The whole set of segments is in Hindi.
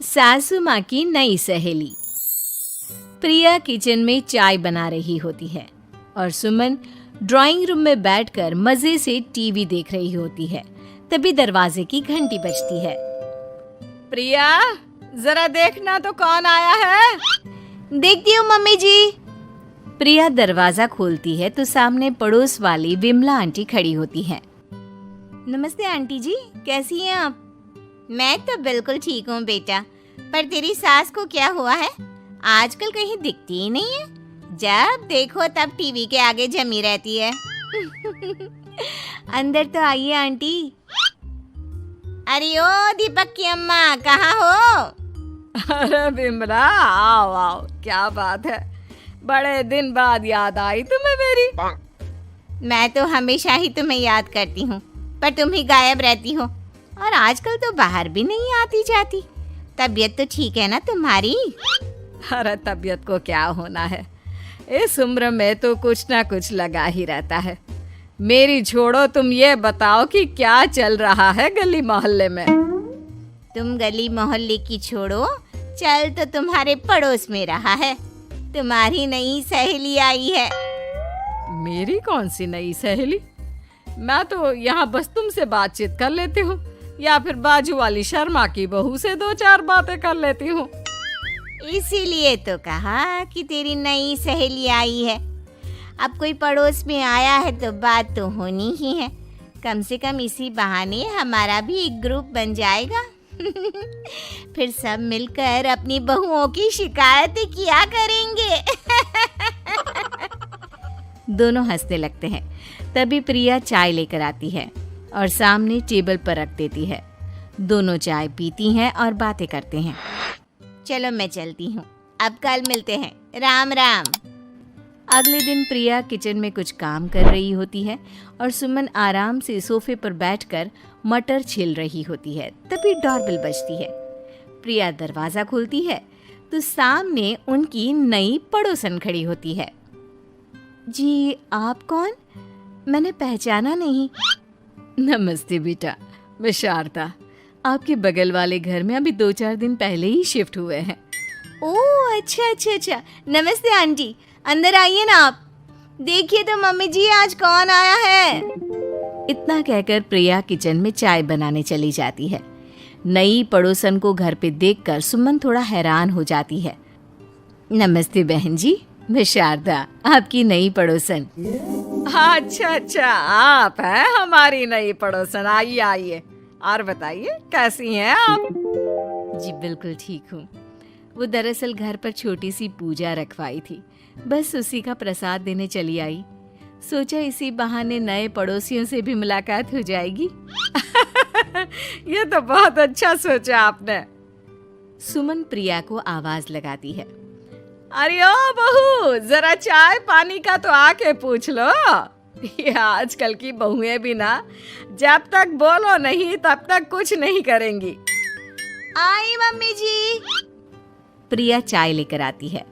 सासू माँ की नई सहेली। प्रिया किचन में चाय बना रही होती है और सुमन ड्राइंग रूम में बैठकर मजे से टीवी देख रही होती है। तभी दरवाजे की घंटी बजती है। प्रिया, जरा देखना तो कौन आया है। देखती हूँ मम्मी जी। प्रिया दरवाजा खोलती है तो सामने पड़ोस वाली विमला आंटी खड़ी होती है। नमस्ते आंटी जी, कैसी हैं आप? मैं तो बिल्कुल ठीक हूँ बेटा, पर तेरी सास को क्या हुआ है? आजकल कहीं दिखती ही नहीं है। जब देखो तब टीवी के आगे जमी रहती है। अंदर तो आइए आंटी। अरे ओ दीपक की अम्मा, कहाँ हो? अरे विमला, आओ आओ, क्या बात है, बड़े दिन बाद याद आई तुम्हें मेरी। मैं तो हमेशा ही तुम्हें याद करती हूँ, पर तुम ही गायब रहती हो और आजकल तो बाहर भी नहीं आती जाती। तबीयत तो ठीक है ना तुम्हारी? अरे तबीयत को क्या होना है, इस उम्र में तो कुछ ना कुछ लगा ही रहता है। मेरी छोड़ो, तुम ये बताओ कि क्या चल रहा है गली मोहल्ले में। तुम गली मोहल्ले की छोड़ो, चल तो तुम्हारे पड़ोस में रहा है। तुम्हारी नई सहेली आई है। मेरी कौन सी नई सहेली? मैं तो यहाँ बस तुमसे बातचीत कर लेती हूँ या फिर बाजू वाली शर्मा की बहू से दो चार बातें कर लेती हूँ। इसीलिए तो कहा कि तेरी नई सहेली आई है। अब कोई पड़ोस में आया है तो बात तो होनी ही है। कम से कम इसी बहाने हमारा भी एक ग्रुप बन जाएगा। फिर सब मिलकर अपनी बहुओं की शिकायतें किया करेंगे। दोनों हंसने लगते हैं। तभी प्रिया चाय लेकर आती है और सामने टेबल पर रख देती है। दोनों चाय पीती हैं और बातें करते हैं। चलो मैं चलती हूँ, अब कल मिलते हैं। राम राम। अगले दिन प्रिया किचन में कुछ काम कर रही होती है और सुमन आराम से सोफे पर बैठकर मटर छील रही होती है। तभी डोरबेल बजती है। प्रिया दरवाजा खोलती है तो सामने उनकी नई पड़ोसन खड़ी होती है। जी, आप कौन? मैंने पहचाना नहीं। नमस्ते बेटा, मैं शारदा, आपके बगल वाले घर में अभी 2-4 दिन पहले ही शिफ्ट हुए हैं। ओह अच्छा। नमस्ते आंटी, अंदर आइए ना आप। देखिए तो मम्मी जी, आज कौन आया है। इतना कहकर प्रिया किचन में चाय बनाने चली जाती है। नई पड़ोसन को घर पे देखकर सुमन थोड़ा हैरान हो जाती है। नमस्ते बहन जी, मैं शारदा, आपकी नई पड़ोसन। अच्छा, आप हैं हमारी नई पड़ोसन। आइए आइए, और बताइए कैसी हैं आप? जी बिल्कुल ठीक हूँ। वो दरअसल घर पर छोटी सी पूजा रखवाई थी, बस उसी का प्रसाद देने चली आई। सोचा इसी बहाने नए पड़ोसियों से भी मुलाकात हो जाएगी। ये तो बहुत अच्छा सोचा आपने। सुमन प्रिया को आवाज लगाती है। अरे ओ बहू, जरा चाय पानी का तो आके पूछ लो। ये आजकल की बहुएं भी ना, जब तक बोलो नहीं तब तक कुछ नहीं करेंगी। आई मम्मी जी। प्रिया चाय लेकर आती है।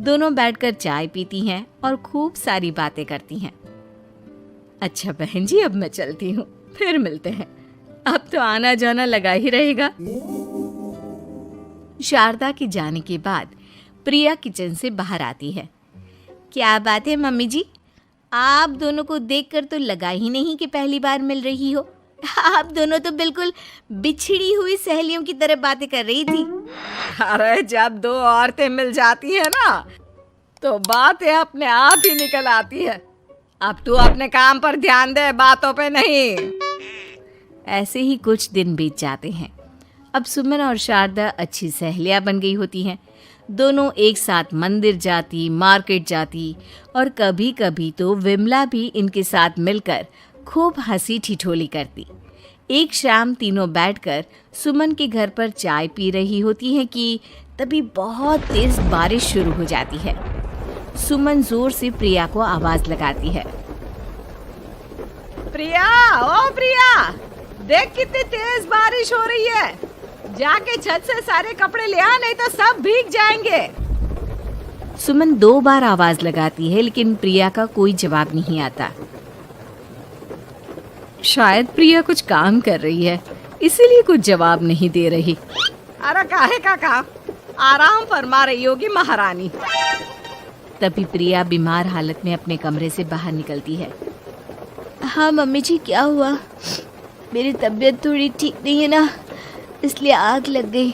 दोनों बैठकर चाय पीती हैं और खूब सारी बातें करती हैं। अच्छा बहन जी, अब मैं चलती हूँ, फिर मिलते हैं। अब तो आना जाना लगा ही रहेगा। शारदा के जाने के बाद प्रिया किचन से बाहर आती है। क्या बात है मम्मी जी, आप दोनों को देखकर तो लगा ही नहीं कि पहली बार मिल रही हो। आप दोनों तो बिल्कुल बिछड़ी हुई सहेलियों की तरह बातें कर रही थी। अरे जब दो औरतें मिल जाती है ना, तो बातें अपने आप ही निकल आती है। अब तू अपने काम पर ध्यान दे, बातों पे नहीं। ऐसे ही कुछ दिन बीत जाते हैं। अब सुमन और शारदा अच्छी सहेलियां बन गई होती हैं। दोनों एक साथ मंदिर जाती, मार्केट जाती और कभी कभी तो विमला भी इनके साथ मिलकर खूब हंसी ठिठोली करती। एक शाम तीनों बैठकर सुमन के घर पर चाय पी रही होती हैं कि तभी बहुत तेज बारिश शुरू हो जाती है। सुमन जोर से प्रिया को आवाज लगाती है। प्रिया, ओ प्रिया, देख कितनी तेज बारिश हो रही है। जाके छत से सारे कपड़े ले आ, नहीं तो सब भीग जाएंगे। सुमन 2 बार आवाज लगाती है, लेकिन प्रिया का कोई जवाब नहीं आता। शायद प्रिया कुछ काम कर रही है, इसीलिए कुछ जवाब नहीं दे रही। अरे काहे का काम, आराम फरमा रही होगी महारानी। तभी प्रिया बीमार हालत में अपने कमरे से बाहर निकलती है। हाँ मम्मी जी, क्या हुआ? मेरी तबीयत थोड़ी ठीक नहीं है ना, इसलिए आग लग गई।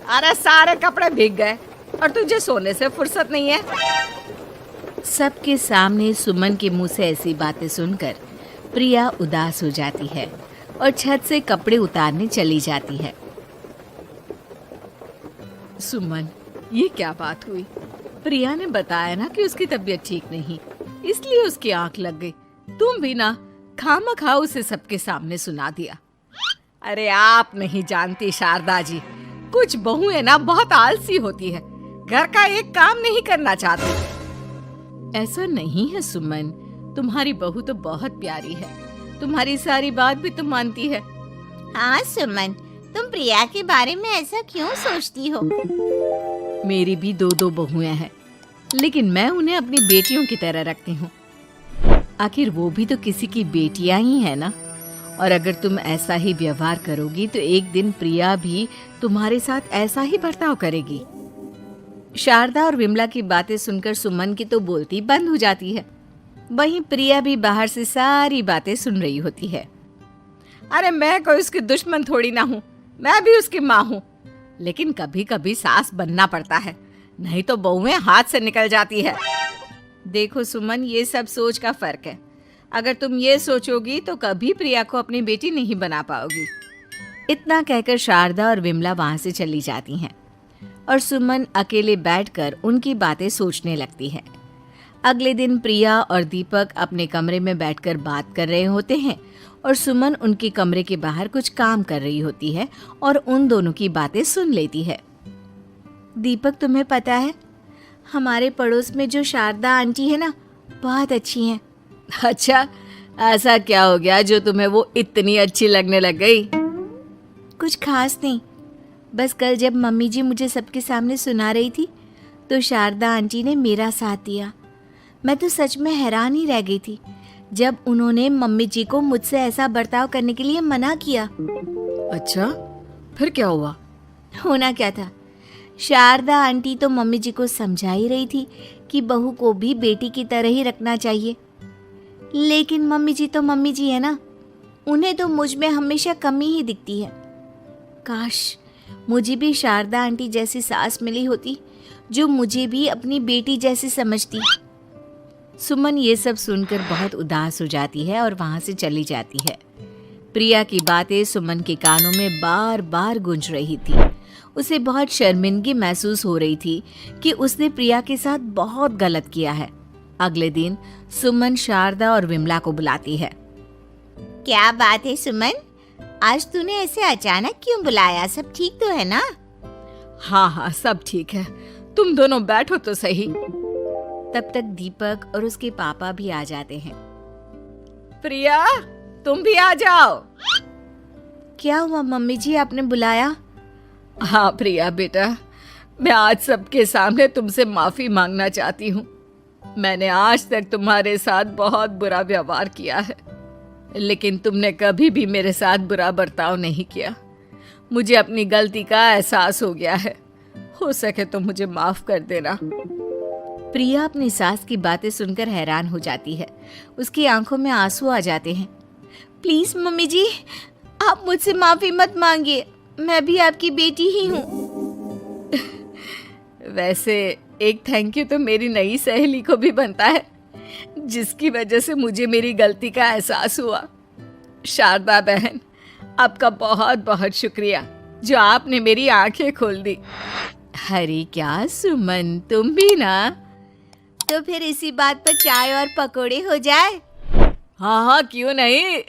अरे सारे कपड़े भीग गए और तुझे सोने से फुर्सत नहीं है। सबके सामने सुमन के मुंह से ऐसी बातें सुनकर प्रिया उदास हो जाती है और छत से कपड़े उतारने चली जाती है। सुमन, ये क्या बात हुई? प्रिया ने बताया ना कि उसकी तबीयत ठीक नहीं, इसलिए उसकी आंख लग गई। तुम भी ना खामखा उसे सबके सामने सुना दिया। अरे आप नहीं जानती शारदा जी, कुछ बहुएं ना बहुत आलसी होती है, घर का एक काम नहीं करना चाहती। ऐसा नहीं है सुमन, तुम्हारी बहू तो बहुत प्यारी है, तुम्हारी सारी बात भी तो मानती है। हाँ सुमन, तुम प्रिया के बारे में ऐसा क्यों सोचती हो? मेरी भी दो बहुएं हैं, लेकिन मैं उन्हें अपनी बेटियों की तरह रखती हूँ। आखिर वो भी तो किसी की बेटियां ही है ना। और अगर तुम ऐसा ही व्यवहार करोगी तो एक दिन प्रिया भी तुम्हारे साथ ऐसा ही बर्ताव करेगी। शारदा और विमला की बातें सुनकर सुमन की तो बोलती बंद हो जाती है। वहीं प्रिया भी बाहर से सारी बातें सुन रही होती है। अरे मैं कोई उसकी दुश्मन थोड़ी ना हूँ, मैं भी उसकी माँ हूँ, लेकिन कभी कभी सास बनना पड़ता है, नहीं तो बहुएं हाथ से निकल जाती है। देखो सुमन, ये सब सोच का फर्क है। अगर तुम ये सोचोगी तो कभी प्रिया को अपनी बेटी नहीं बना पाओगी। इतना कहकर शारदा और विमला वहां से चली जाती हैं और सुमन अकेले बैठकर उनकी बातें सोचने लगती है। अगले दिन प्रिया और दीपक अपने कमरे में बैठकर बात कर रहे होते हैं और सुमन उनके कमरे के बाहर कुछ काम कर रही होती है और उन दोनों की बातें सुन लेती है। दीपक, तुम्हें पता है हमारे पड़ोस में जो शारदा आंटी है ना, बहुत अच्छी हैं। अच्छा, ऐसा क्या हो गया जो तुम्हें वो इतनी अच्छी लगने लग गई? कुछ खास नहीं, बस कल जब मम्मी जी मुझे सबके सामने सुना रही थी तो शारदा आंटी ने मेरा साथ दिया। मैं तो सच में हैरान ही रह गई थी जब उन्होंने मम्मी जी को मुझसे ऐसा बर्ताव करने के लिए मना किया। अच्छा, फिर क्या हुआ? होना क्या था, शारदा आंटी तो मम्मी जी को समझा ही रही थी कि बहू को भी बेटी की तरह ही रखना चाहिए, लेकिन मम्मी जी तो मम्मी जी है ना, उन्हें तो मुझ में हमेशा कमी ही दिखती है। काश मुझे भी शारदा आंटी जैसी सास मिली होती जो मुझे भी अपनी बेटी जैसी समझती। सुमन ये सब सुनकर बहुत उदास हो जाती है और वहां से चली जाती है। प्रिया की बातें सुमन के कानों में बार बार गूंज रही थी। उसे बहुत शर्मिंदगी महसूस हो रही थी कि उसने प्रिया के साथ बहुत गलत किया है। अगले दिन सुमन शारदा और विमला को बुलाती है। क्या बात है सुमन, आज तूने ऐसे अचानक क्यों बुलाया? सब ठीक तो है ना? हाँ हाँ, सब ठीक है, तुम दोनों बैठो तो सही। तब तक दीपक और उसके पापा भी आ जाते हैं। प्रिया, तुम भी आ जाओ। क्या हुआ मम्मी जी, आपने बुलाया? हाँ प्रिया बेटा, मैं आज सबके सामने तुमसे माफी मांगना चाहती हूँ। मैंने आज तक तुम्हारे साथ बहुत बुरा व्यवहार किया है, लेकिन तुमने कभी भी मेरे साथ बुरा बर्ताव नहीं किया। मुझे अपनी गलती का एहसास हो गया है, हो सके तो मुझे माफ कर देना। प्रिया अपनी सास की बातें सुनकर हैरान हो जाती है। उसकी आंखों में आंसू आ जाते हैं। प्लीज मम्मी जी, आप मुझसे माफी मत मांगिए, मैं भी आपकी बेटी ही हूँ। वैसे एक थैंक यू तो मेरी नई सहेली को भी बनता है, जिसकी वजह से मुझे मेरी गलती का एहसास हुआ। शारदा बहन, आपका बहुत बहुत शुक्रिया जो आपने मेरी आंखें खोल दी। अरे क्या सुमन, तुम भी ना। तो फिर इसी बात पर चाय और पकोड़े हो जाए। हाँ हाँ, क्यों नहीं।